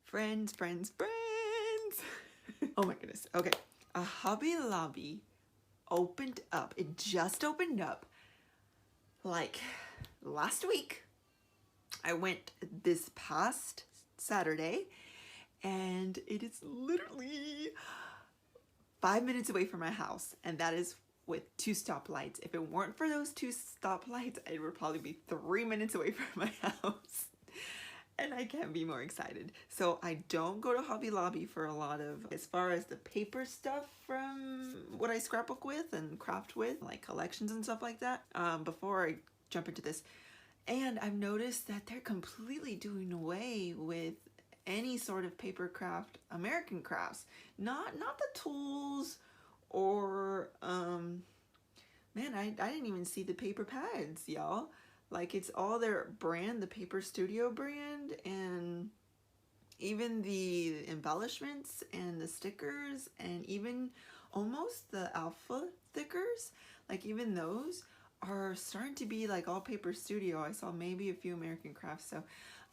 Friends. Oh my goodness. Okay. A Hobby Lobby opened up. It just opened up like last week. I went this past Saturday and it is literally 5 minutes away from my house, and that is with 2 stoplights. If it weren't for those 2 stoplights, it would probably be 3 minutes away from my house. And I can't be more excited. So I don't go to Hobby Lobby for a lot of, as far as the paper stuff from what I scrapbook with and craft with, like collections and stuff like that, before I jump into this. And I've noticed that they're completely doing away with any sort of paper craft, American crafts. Not the tools or, man, I didn't even see the paper pads, y'all. Like, it's all their brand, the Paper Studio brand, and even the embellishments and the stickers and even almost the alpha stickers, like even those are starting to be like all Paper Studio. I saw maybe a few American Crafts, so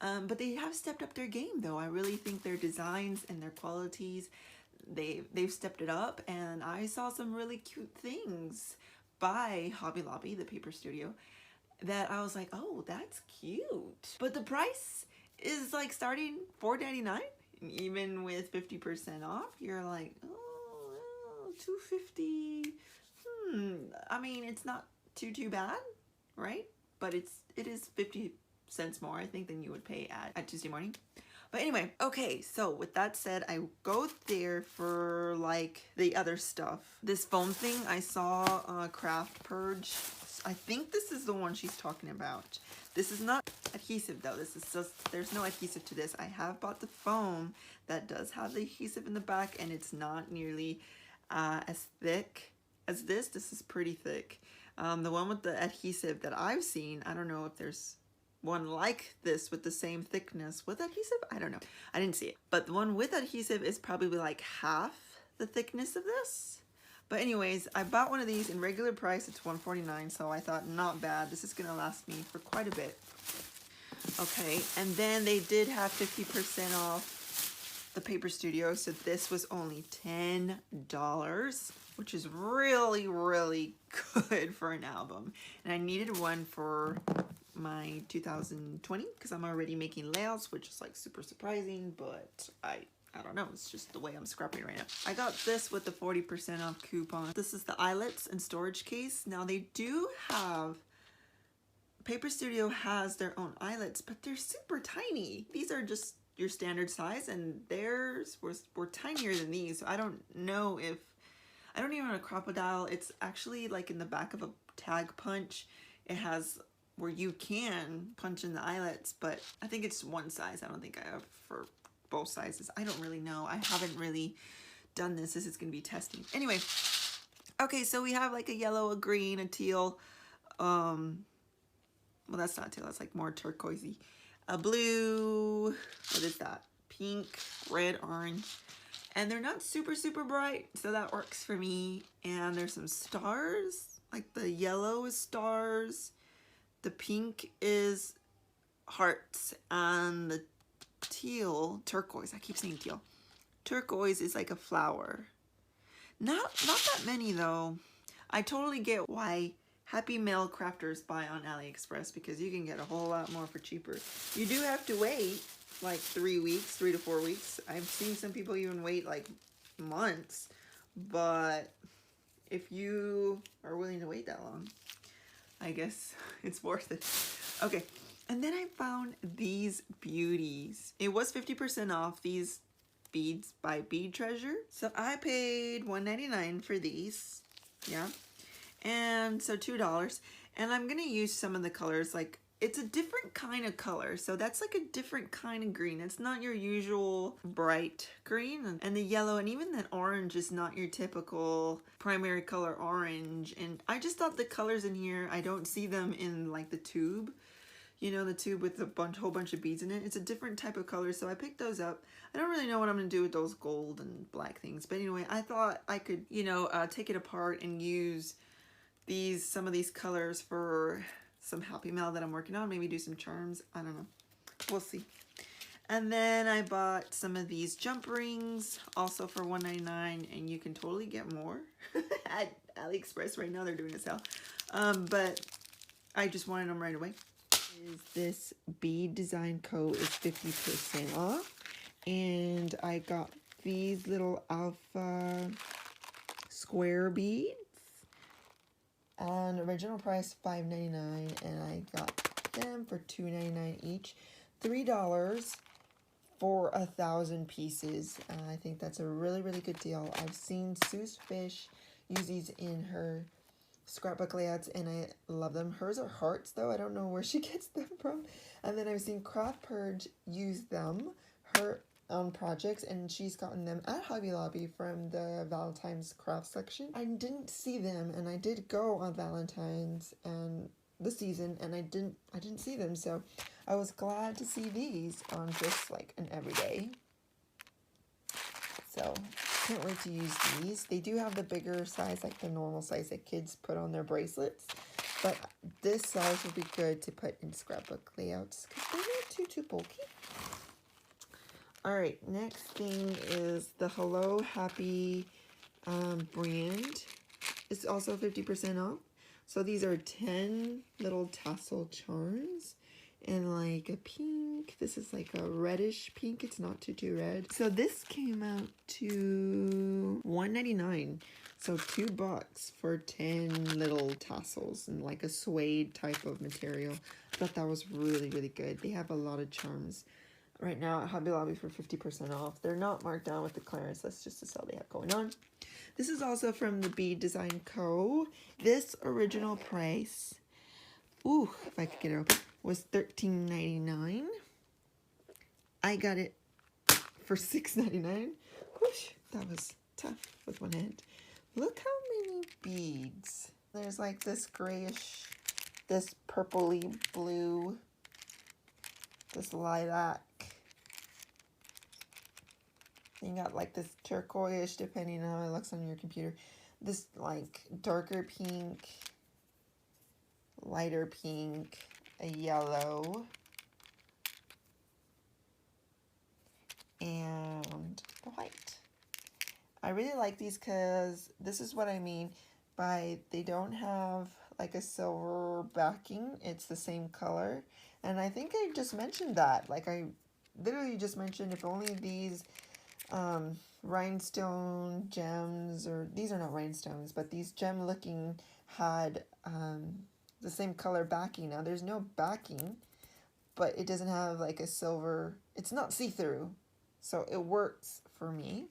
but they have stepped up their game though. I really think their designs and their qualities, they've stepped it up, and I saw some really cute things by Hobby Lobby, the Paper Studio, that I was like, oh, that's cute. But the price is like starting $4.99, and even with 50% off, you're like, oh, $2.50. I mean, it's not too bad, right? But it is 50 cents more, I think, than you would pay at Tuesday Morning. But anyway, okay, so with that said, I go there for like the other stuff. This foam thing I saw, Craft Purge. I think this is the one she's talking about. This is not adhesive though. This is just, there's no adhesive to this. I have bought the foam that does have the adhesive in the back, and it's not nearly as thick as this. This is pretty thick. The one with the adhesive that I've seen, I don't know if there's one like this with the same thickness with adhesive. I don't know. I didn't see it. But the one with adhesive is probably like half the thickness of this. But anyways, I bought one of these in regular price. It's $1.49, so I thought not bad. This is gonna last me for quite a bit. Okay, and then they did have 50% off the Paper Studio, so this was only $10, which is really, really good for an album. And I needed one for my 2020 because I'm already making layouts, which is like super surprising, but I don't know, it's just the way I'm scrapping right now. I got this with the 40% off coupon. This is the eyelets and storage case. Now they do have, Paper Studio has their own eyelets, but they're super tiny. These are just your standard size, and theirs were tinier than these. So I don't know if, I don't even know a crocodile. It's actually like in the back of a tag punch. It has where you can punch in the eyelets, but I think it's one size. I don't think I have for both sizes. I don't really know. I haven't really done this. This is going to be testing. Anyway, okay, so we have like a yellow, a green, a teal. Well, that's not teal. That's like more turquoisey. A blue. What is that? Pink, red, orange. And they're not super bright, so that works for me. And there's some stars. Like the yellow is stars. The pink is hearts, and the teal, turquoise, I keep saying teal. Turquoise is like a flower. Not that many though. I totally get why happy mail crafters buy on AliExpress, because you can get a whole lot more for cheaper. You do have to wait like 3 weeks, 3 to 4 weeks. I've seen some people even wait like months, but if you are willing to wait that long, I guess it's worth it. Okay, and then I found these beauties. It was 50% off, these beads by Bead Treasure. So I paid $1.99 for these, yeah. And so $2. And I'm gonna use some of the colors, like it's a different kind of color. So that's like a different kind of green. It's not your usual bright green. And the yellow and even that orange is not your typical primary color orange. And I just thought the colors in here, I don't see them in like the tube. You know, the tube with a whole bunch of beads in it. It's a different type of color, so I picked those up. I don't really know what I'm gonna do with those gold and black things. But anyway, I thought I could, you know, take it apart and use some of these colors for some happy mail that I'm working on. Maybe do some charms. I don't know. We'll see. And then I bought some of these jump rings, also for $1.99, and you can totally get more at AliExpress right now. They're doing a sale, but I just wanted them right away. This Bead Design Co. is 50% off, and I got these little alpha square beads on original price $5.99, and I got them for $2.99 each. $3 for 1,000 pieces. I think that's a really, really good deal. I've seen Sue's Fish use these in her scrapbook layouts, and I love them. Hers are hearts, though. I don't know where she gets them from. And then I've seen Craft Purge use them, her own projects, and she's gotten them at Hobby Lobby from the Valentine's craft section. I didn't see them, and I did go on Valentine's and the season, and I didn't see them, so I was glad to see these on just like an everyday. So can't wait to use these. They do have the bigger size, like the normal size that kids put on their bracelets, but this size would be good to put in scrapbook layouts because they're not too bulky. All right, next thing is the Hello Happy brand. It's also 50% off. So these are 10 little tassel charms and like a pink. This is like a reddish pink. It's not too red. So this came out to $1.99. So $2 for 10 little tassels and like a suede type of material. I thought that was really, really good. They have a lot of charms right now at Hobby Lobby for 50% off. They're not marked down with the clearance. That's just the sale they have going on. This is also from the Bead Design Co. This original price, ooh, if I could get it open, was $13.99. I got it for $6.99. Whoosh, that was tough with one hand. Look how many beads. There's like this grayish, this purpley blue, this lilac. You got like this turquoise, depending on how it looks on your computer. This like darker pink, lighter pink, a yellow, and the white. I really like these because this is what I mean by they don't have like a silver backing. It's the same color. And I think I just mentioned that. Like I literally just mentioned if only these rhinestone gems, or these are not rhinestones, but these gem looking had the same color backing. Now there's no backing, but it doesn't have like a silver, it's not see-through, so it works for me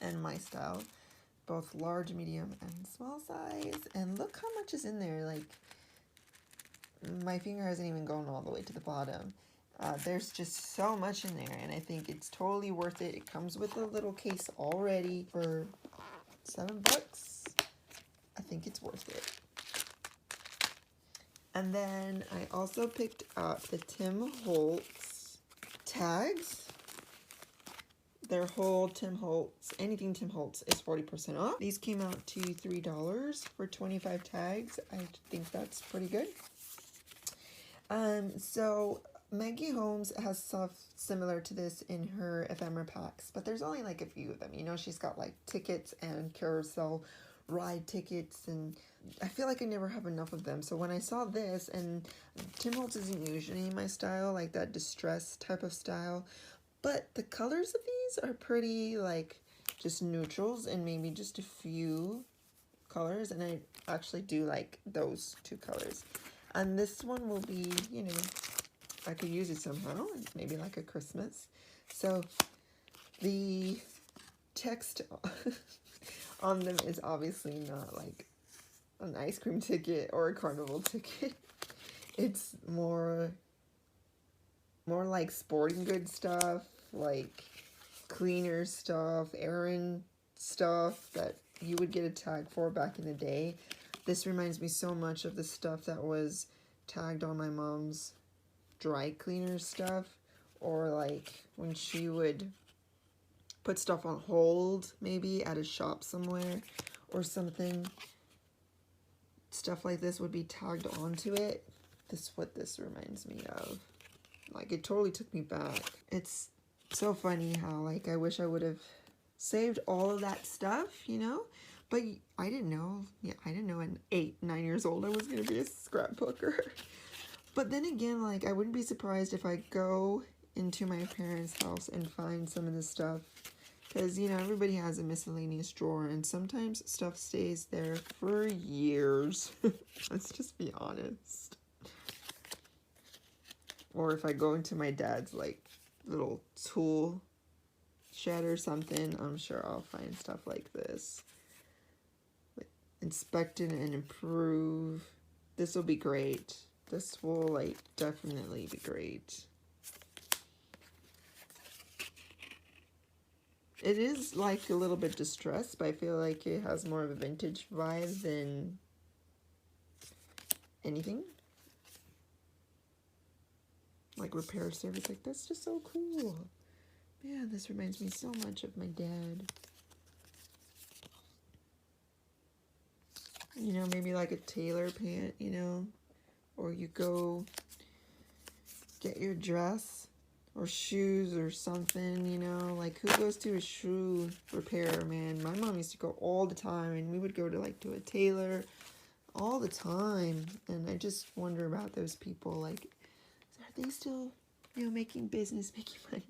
and my style, both large, medium, and small size. And look how much is in there. Like my finger hasn't even gone all the way to the bottom. There's just so much in there, and I think it's totally worth it. It comes with a little case already for $7. I think it's worth it. And then I also picked up the Tim Holtz tags. Their whole Tim Holtz, anything Tim Holtz is 40% off. These came out to $3 for 25 tags. I think that's pretty good. So Maggie Holmes has stuff similar to this in her ephemera packs, but there's only like a few of them. You know, she's got like tickets and carousel ride tickets, and I feel like I never have enough of them. So when I saw this, and Tim Holtz isn't usually my style, like that distress type of style, but the colors of these are pretty like just neutrals and maybe just a few colors, and I actually do like those two colors. And this one will be, you know, I could use it somehow, maybe like a Christmas. So the text on them is obviously not like an ice cream ticket or a carnival ticket. It's more like sporting goods stuff, like cleaner stuff, errand stuff that you would get a tag for back in the day. This reminds me so much of the stuff that was tagged on my mom's dry cleaner stuff, or like when she would put stuff on hold maybe at a shop somewhere or something. Stuff like this would be tagged onto it. This is what this reminds me of. Like, it totally took me back. It's so funny how, like, I wish I would have saved all of that stuff, you know? But I didn't know. Yeah, I didn't know at 8, 9 years old I was going to be a scrapbooker. But then again, like, I wouldn't be surprised if I go into my parents' house and find some of this stuff. Because, you know, everybody has a miscellaneous drawer, and sometimes stuff stays there for years. Let's just be honest. Or if I go into my dad's, like, little tool shed or something, I'm sure I'll find stuff like this. Like, inspect it and improve. This will be great. This will, like, definitely be great. It is, like, a little bit distressed, but I feel like it has more of a vintage vibe than anything. Like, repair service, like, that's just so cool. Yeah, this reminds me so much of my dad. You know, maybe like a tailor pant, you know, or you go get your dress or shoes or something, you know, like, who goes to a shoe repair, man? My mom used to go all the time, and we would go to, like, to a tailor all the time, and I just wonder about those people, like, are they still, you know, making business, making money?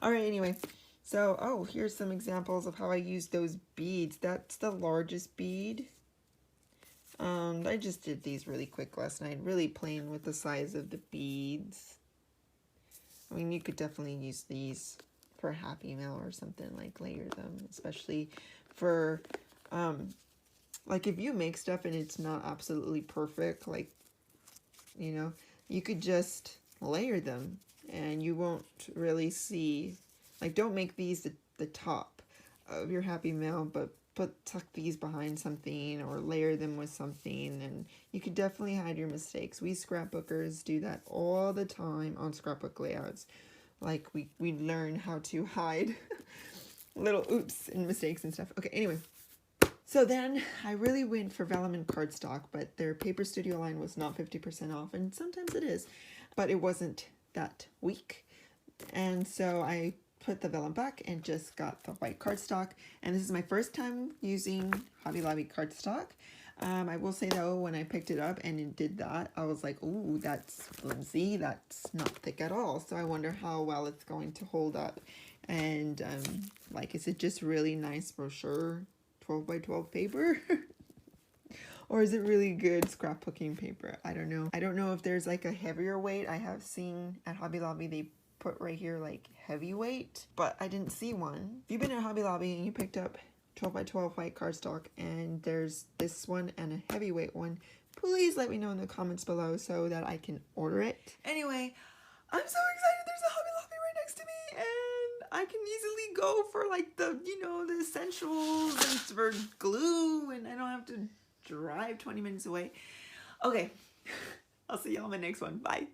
All right, anyway, so, oh, here's some examples of how I use those beads. That's the largest bead. I just did these really quick last night, really playing with the size of the beads. I mean, you could definitely use these for a Happy Mail or something, like layer them, especially for, like, if you make stuff and it's not absolutely perfect, like, you know, you could just layer them and you won't really see, like, don't make these the top of your Happy Mail, but tuck these behind something or layer them with something, and you could definitely hide your mistakes. We scrapbookers do that all the time on scrapbook layouts. Like, we learn how to hide little oops and mistakes and stuff. Okay, anyway. So then I really went for vellum and cardstock, but their Paper Studio line was not 50% off, and sometimes it is, but it wasn't that week. And so I put the vellum back and just got the white cardstock, and this is my first time using Hobby Lobby cardstock. I will say though, when I picked it up and it did that, I was like, ooh, that's flimsy, that's not thick at all. So I wonder how well it's going to hold up. And like, is it just really nice brochure 12 by 12 paper? Or is it really good scrapbooking paper? I don't know. I don't know if there's like a heavier weight. I have seen at Hobby Lobby they put right here like heavyweight, but I didn't see one. If you've been at Hobby Lobby and you picked up 12 by 12 white cardstock and there's this one and a heavyweight one, please let me know in the comments below so that I can order it. Anyway, I'm so excited. There's a Hobby Lobby right next to me, and I can easily go for like the, you know, the essentials and for glue, and I don't have to drive 20 minutes away. Okay, I'll see y'all in my next one. Bye.